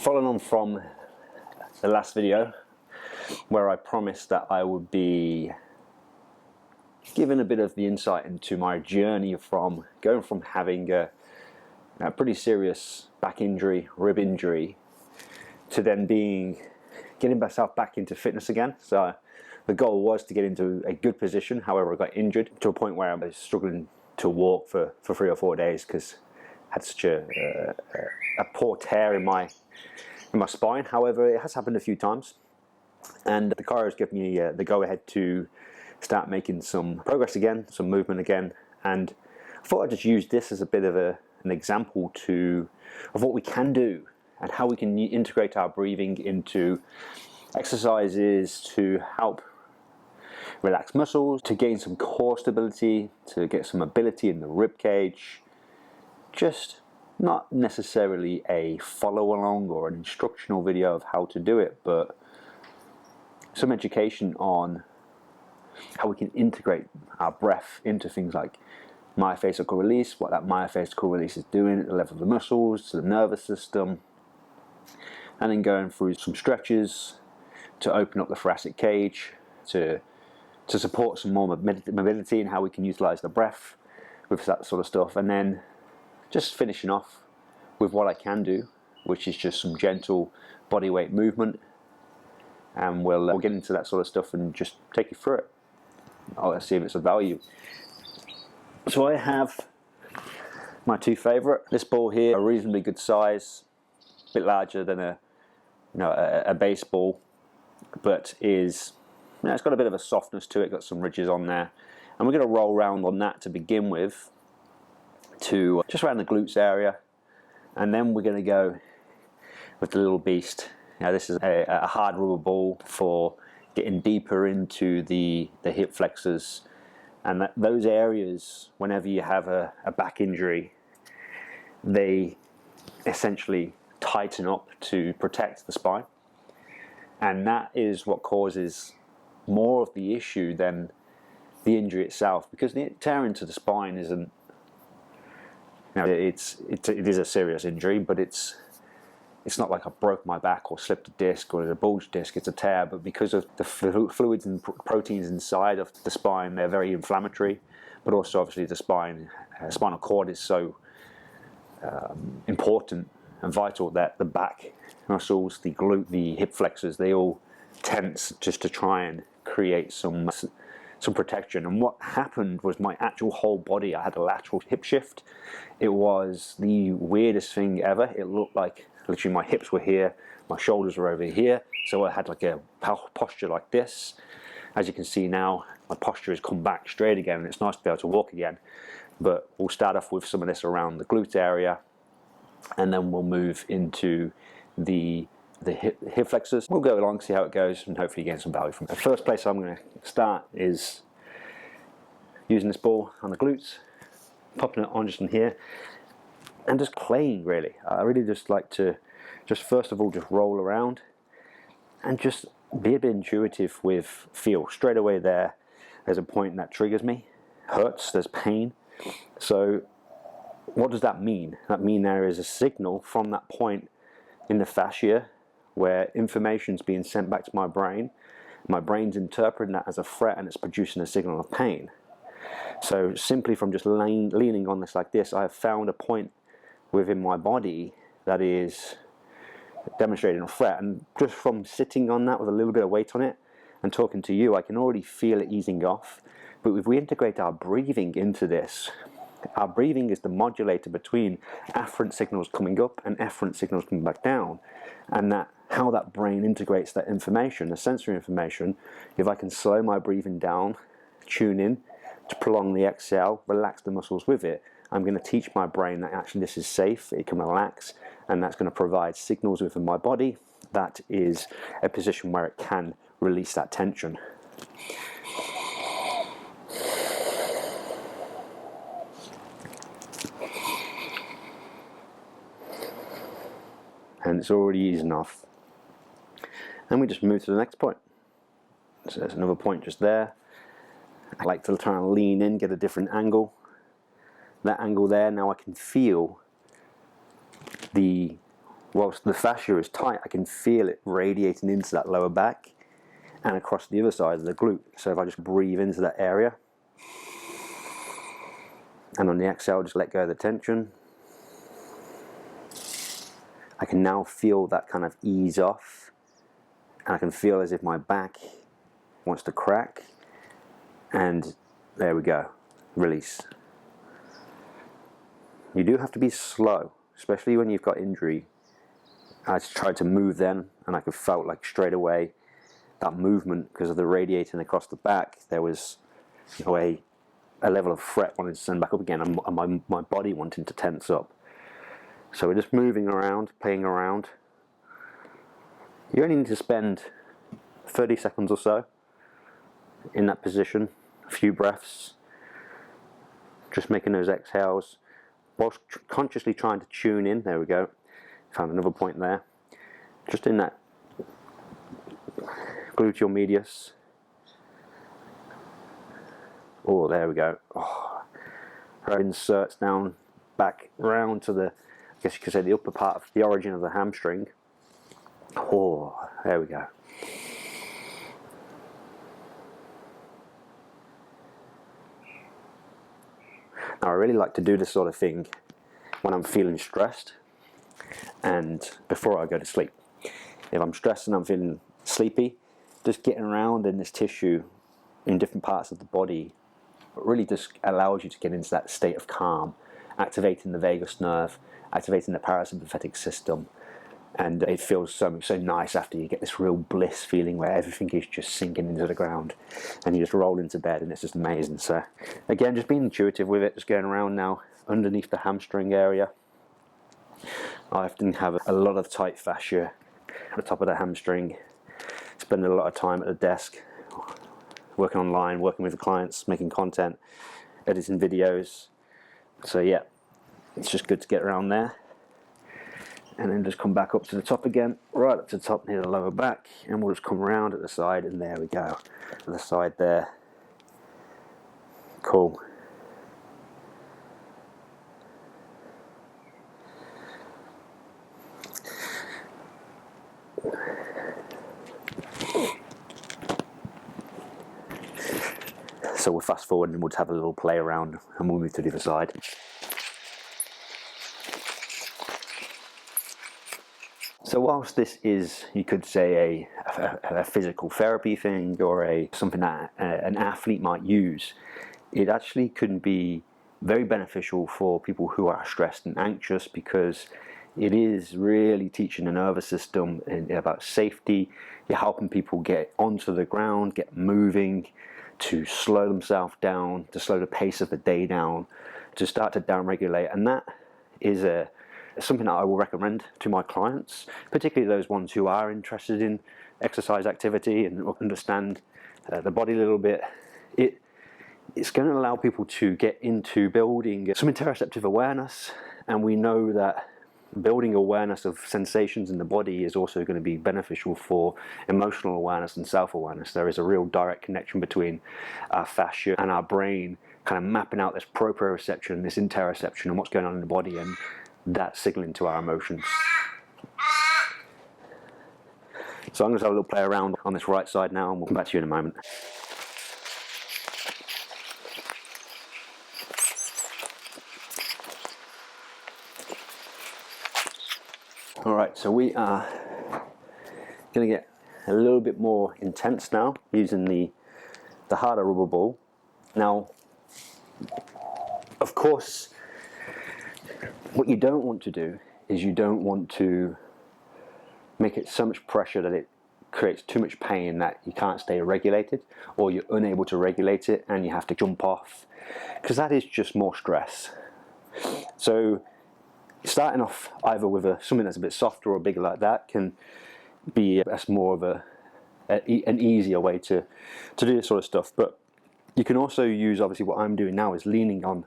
Following on from the last video where I promised that I would be giving a bit of the insight into my journey from going from having a pretty serious back injury, rib injury, to then getting myself back into fitness again. So the goal was to get into a good position. However, I got injured to a point where I was struggling to walk for 3 or 4 days because I had such a poor tear in my spine. However, it has happened a few times, and the chiro has given me the go-ahead to start making some progress again, some movement again. And I thought I'd just use this as a bit of an example of what we can do and how we can integrate our breathing into exercises to help relax muscles, to gain some core stability, to get some mobility in the rib cage. Just not necessarily a follow along or an instructional video of how to do it, but some education on how we can integrate our breath into things like myofascial release, what that myofascial release is doing at the level of the muscles, to the nervous system, and then going through some stretches to open up the thoracic cage, to support some more mobility and how we can utilize the breath with that sort of stuff. And then just finishing off with what I can do, which is just some gentle body weight movement, and we'll get into that sort of stuff and just take you through it. Let's see if it's of value. So I have my two favorite. This ball here, a reasonably good size, a bit larger than a baseball, but it's got a bit of a softness to it, got some ridges on there, and we're going to roll around on that to begin with, to just around the glutes area, and then we're going to go with the little beast. Now this is a hard rubber ball for getting deeper into the hip flexors, and those areas, whenever you have a back injury, they essentially tighten up to protect the spine, and that is what causes more of the issue than the injury itself, because the tear into the spine isn't, it is a serious injury, but it's not like I broke my back or slipped a disc or a bulged disc. It's a tear, but because of the fluids and proteins inside of the spine, they're very inflammatory. But also, obviously, the spinal cord is so important and vital that the back muscles, the glute, the hip flexors, they all tense just to try and create some protection. And what happened was my actual whole body, I had a lateral hip shift. It was the weirdest thing ever. It looked like literally my hips were here, my shoulders were over here, so I had like a posture like this. As you can see now, my posture has come back straight again, and it's nice to be able to walk again. But we'll start off with some of this around the glute area, and then we'll move into the hip flexors. We'll go along, see how it goes, and hopefully gain some value from it. The first place I'm going to start is using this ball on the glutes, popping it on just in here, and just playing, really. I really just like to first of all just roll around and just be a bit intuitive with feel. Straight away there's a point that triggers me, hurts, there's pain. So what does that mean? That means there is a signal from that point in the fascia where information's being sent back to my brain. My brain's interpreting that as a threat, and it's producing a signal of pain. So simply from just leaning on this like this, I have found a point within my body that is demonstrating a threat, and just from sitting on that with a little bit of weight on it and talking to you, I can already feel it easing off. But if we integrate our breathing into this, our breathing is the modulator between afferent signals coming up and efferent signals coming back down, and how that brain integrates that information, the sensory information. If I can slow my breathing down, tune in to prolong the exhale, relax the muscles with it, I'm going to teach my brain that actually this is safe, it can relax, and that's going to provide signals within my body that is a position where it can release that tension. And it's already easing off. And we just move to the next point. So there's another point just there. I like to try and lean in, get a different angle. That angle there, now I can feel whilst the fascia is tight, I can feel it radiating into that lower back and across the other side of the glute. So if I just breathe into that area, and on the exhale just let go of the tension, I can now feel that kind of ease off, and I can feel as if my back wants to crack, and there we go, release. You do have to be slow, especially when you've got injury. I tried to move then, and I could felt like straight away that movement, because of the radiating across the back, there was a level of fret wanting to send back up again, and my body wanting to tense up. So we're just moving around, playing around. You only need to spend 30 seconds or so in that position, a few breaths, just making those exhales, whilst consciously trying to tune in. There we go, found another point there, just in that gluteal medius. Oh, there we go. Oh, inserts down, back round to the, I guess you could say, the upper part of the origin of the hamstring. Oh, there we go. Now I really like to do this sort of thing when I'm feeling stressed and before I go to sleep. If I'm stressed and I'm feeling sleepy, just getting around in this tissue in different parts of the body really just allows you to get into that state of calm, activating the vagus nerve, activating the parasympathetic system, and it feels so nice after you get this real bliss feeling where everything is just sinking into the ground and you just roll into bed, and it's just amazing. So again, just being intuitive with it, just going around now underneath the hamstring area. I often have a lot of tight fascia at the top of the hamstring, spending a lot of time at the desk, working online, working with the clients, making content, editing videos. So yeah, it's just good to get around there. And then just come back up to the top again, right up to the top near the lower back, and we'll just come around at the side, and there we go. To the side there. Cool. So we'll fast forward and we'll have a little play around, and we'll move to the other side. So whilst this is, you could say, a physical therapy thing, or something that an athlete might use, it actually can be very beneficial for people who are stressed and anxious, because it is really teaching the nervous system about safety. You're helping people get onto the ground, get moving, to slow themselves down, to slow the pace of the day down, to start to downregulate. And that is something that I will recommend to my clients, particularly those ones who are interested in exercise activity and understand the body a little bit. It's going to allow people to get into building some interoceptive awareness, and we know that building awareness of sensations in the body is also going to be beneficial for emotional awareness and self-awareness. There is a real direct connection between our fascia and our brain, kind of mapping out this proprioception, this interoception, and what's going on in the body, and that signaling to our emotions. So I'm going to have a little play around on this right side now, and we'll come back to you in a moment. Alright, so we are going to get a little bit more intense now, using the harder rubber ball. Now, of course, what you don't want to do is you don't want to make it so much pressure that it creates too much pain that you can't stay regulated, or you're unable to regulate it and you have to jump off, because that is just more stress. So starting off either with something that's a bit softer or bigger like that can be more of an easier way to do this sort of stuff. But you can also use, obviously what I'm doing now is leaning on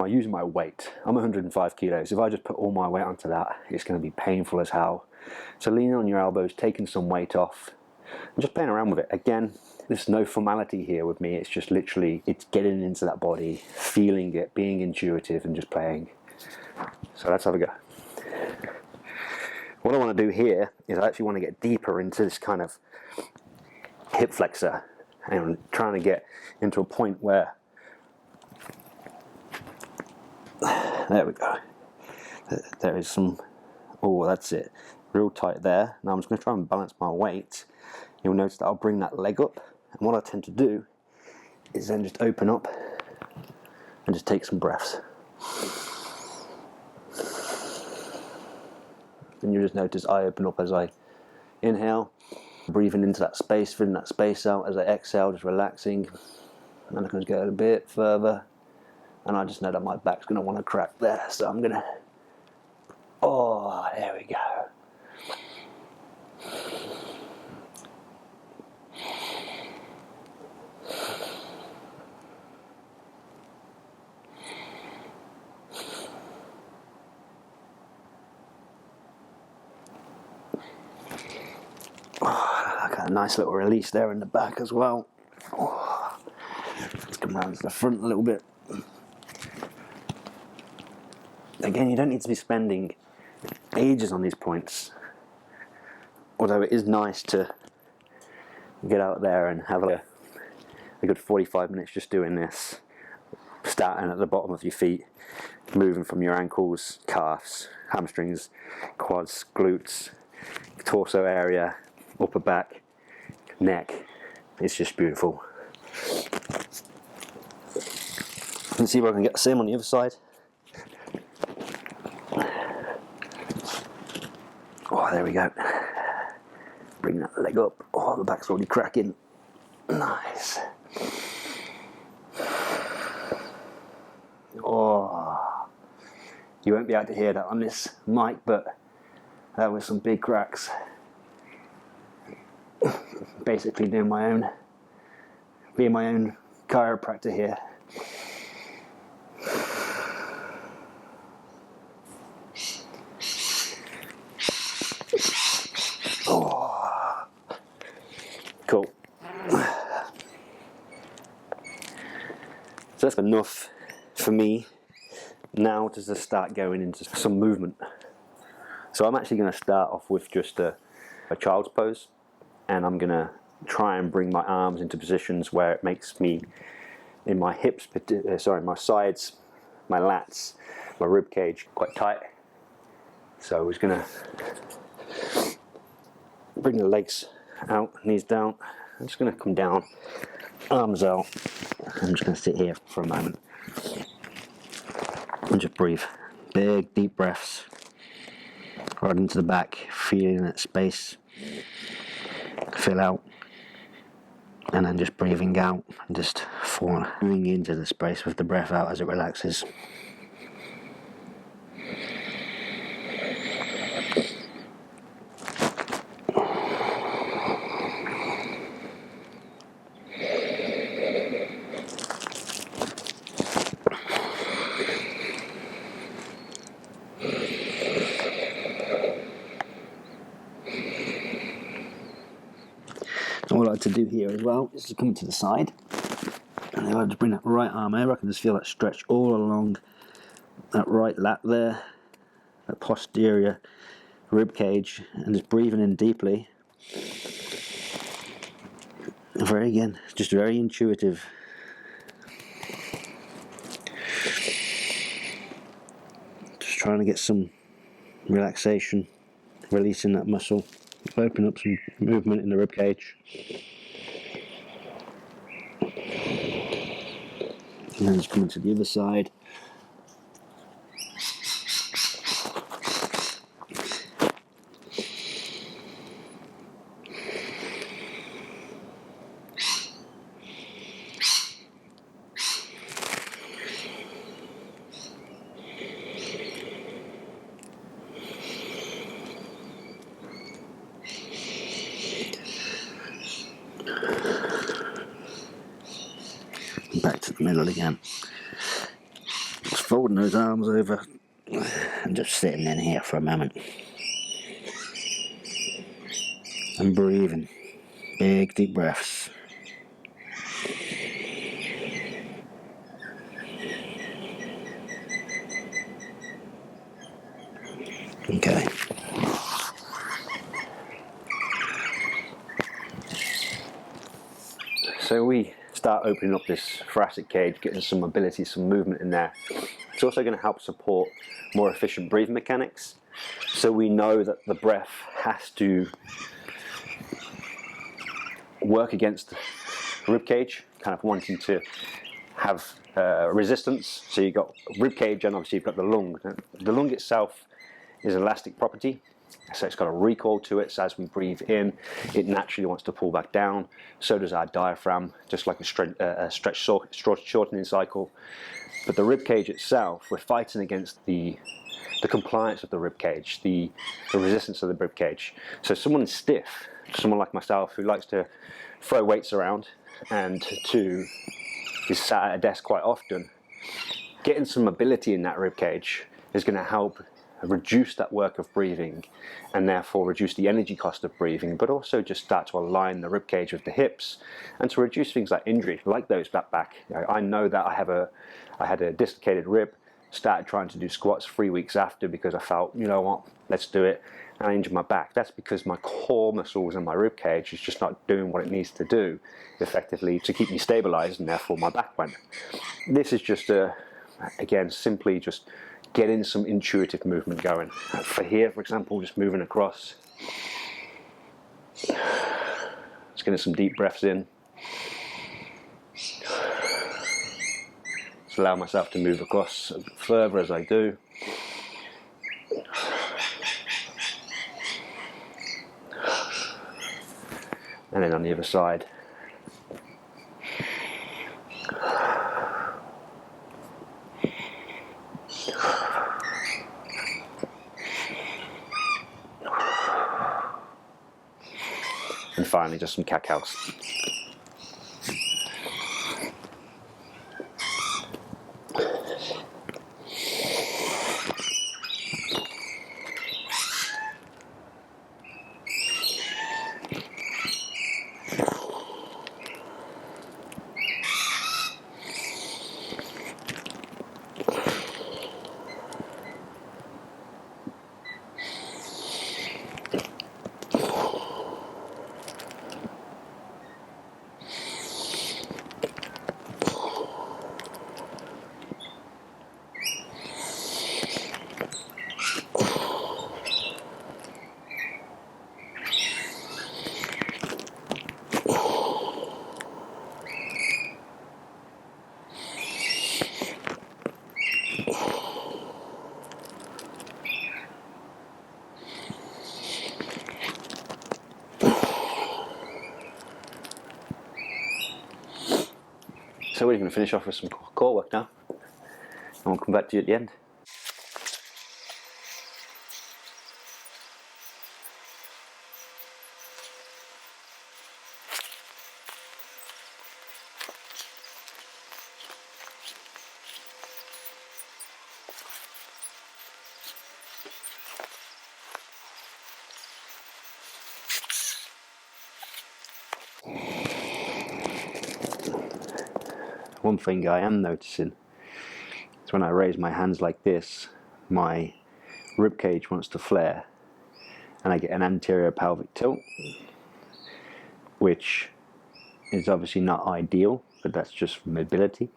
using my weight. I'm 105 kilos. If I just put all my weight onto that, it's going to be painful as hell. So leaning on your elbows, taking some weight off, and just playing around with it. Again, there's no formality here with me. It's just literally, it's getting into that body, feeling it, being intuitive, and just playing. So let's have a go. What I want to do here is I actually want to get deeper into this kind of hip flexor, and I'm trying to get into a point where, there we go, there is some, oh, that's it, real tight there. Now I'm just going to try and balance my weight. You'll notice that I'll bring that leg up, and what I tend to do is then just open up and just take some breaths. And you just notice I open up as I inhale, breathing into that space, filling that space out. As I exhale, just relaxing. And then I can just go a bit further. And I just know that my back's going to want to crack there. So I'm going to, oh, there we go. A nice little release there in the back as well. Oh, let's come around to the front a little bit. Again, you don't need to be spending ages on these points, although it is nice to get out there and have a good 45 minutes just doing this, starting at the bottom of your feet, moving from your ankles, calves, hamstrings, quads, glutes, torso area, upper back, neck. It's just beautiful. Let's see if I can get the same on the other side. Oh, there we go. Bring that leg up. Oh, the back's already cracking. Nice. Oh, you won't be able to hear that on this mic, but that was some big cracks. Basically being my own chiropractor here. Oh, cool. So that's enough for me now to just start going into some movement. So I'm actually going to start off with just a child's pose, and I'm going to try and bring my arms into positions where it makes me, in my hips, my sides, my lats, my rib cage quite tight. So we're just going to bring the legs out, knees down. I'm just going to come down, arms out. I'm just going to sit here for a moment and just breathe. Big, deep breaths right into the back, feeling that space fill out, and then just breathing out and just falling into the space with the breath out as it relaxes. So what I like to do here as well is to come to the side, and then I just bring that right arm over. I can just feel that stretch all along that right lat there, that posterior rib cage, and just breathing in deeply. And just very intuitive. Just trying to get some relaxation, releasing that muscle, open up some movement in the rib cage. And then just coming to the other side. Back to the middle again. Just folding those arms over and just sitting in here for a moment. And breathing. Big deep breaths. Okay. So we start opening up this thoracic cage, getting some mobility, some movement in there. It's also going to help support more efficient breathing mechanics. So we know that the breath has to work against the rib cage, kind of wanting to have resistance. So you've got rib cage, and obviously you've got the lung. The lung itself is an elastic property, so it's got a recoil to it. So as we breathe in, it naturally wants to pull back down. So does our diaphragm, just like a stretch shortening cycle. But the rib cage itself, we're fighting against the compliance of the rib cage, the resistance of the rib cage. So someone stiff, someone like myself who likes to throw weights around and to is sat at a desk quite often, getting some mobility in that rib cage is going to help reduce that work of breathing and therefore reduce the energy cost of breathing, but also just start to align the rib cage with the hips and to reduce things like injury, like those back. I know that I had a dislocated rib, started trying to do squats 3 weeks after because I felt, you know what, let's do it, and I injured my back. That's because my core muscles and my rib cage is just not doing what it needs to do effectively to keep me stabilized, and therefore my back went. This is just again, simply just getting some intuitive movement going. For here, for example, just moving across. Just getting some deep breaths in. Just allow myself to move across a bit further as I do. And then on the other side. And finally, just some cat-cows. So we're going to finish off with some core work now, and we'll come back to you at the end. One thing I am noticing is when I raise my hands like this, my rib cage wants to flare and I get an anterior pelvic tilt, which is obviously not ideal, but that's just mobility.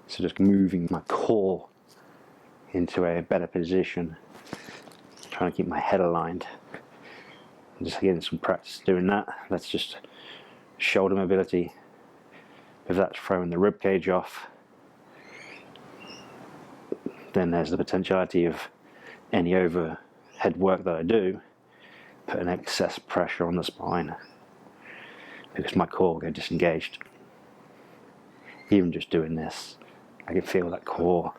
So just moving my core into a better position, trying to keep my head aligned. I'm just getting some practice doing that. That's just shoulder mobility. If that's throwing the rib cage off, then there's the potentiality of any overhead work that I do putting excess pressure on the spine because my core will get disengaged. Even just doing this, I can feel that core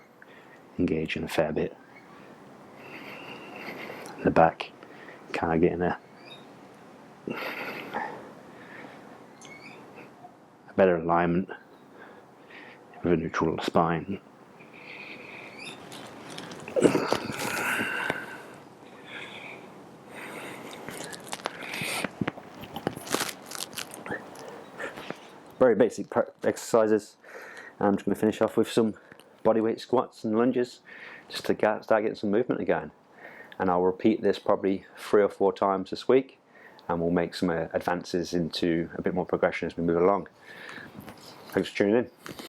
engaging a fair bit. The back kind of getting a better alignment with a neutral spine. Very basic exercises. I'm just going to finish off with some bodyweight squats and lunges just to start getting some movement again. And I'll repeat this probably 3 or 4 times this week, and we'll make some advances into a bit more progression as we move along. Thanks for tuning in.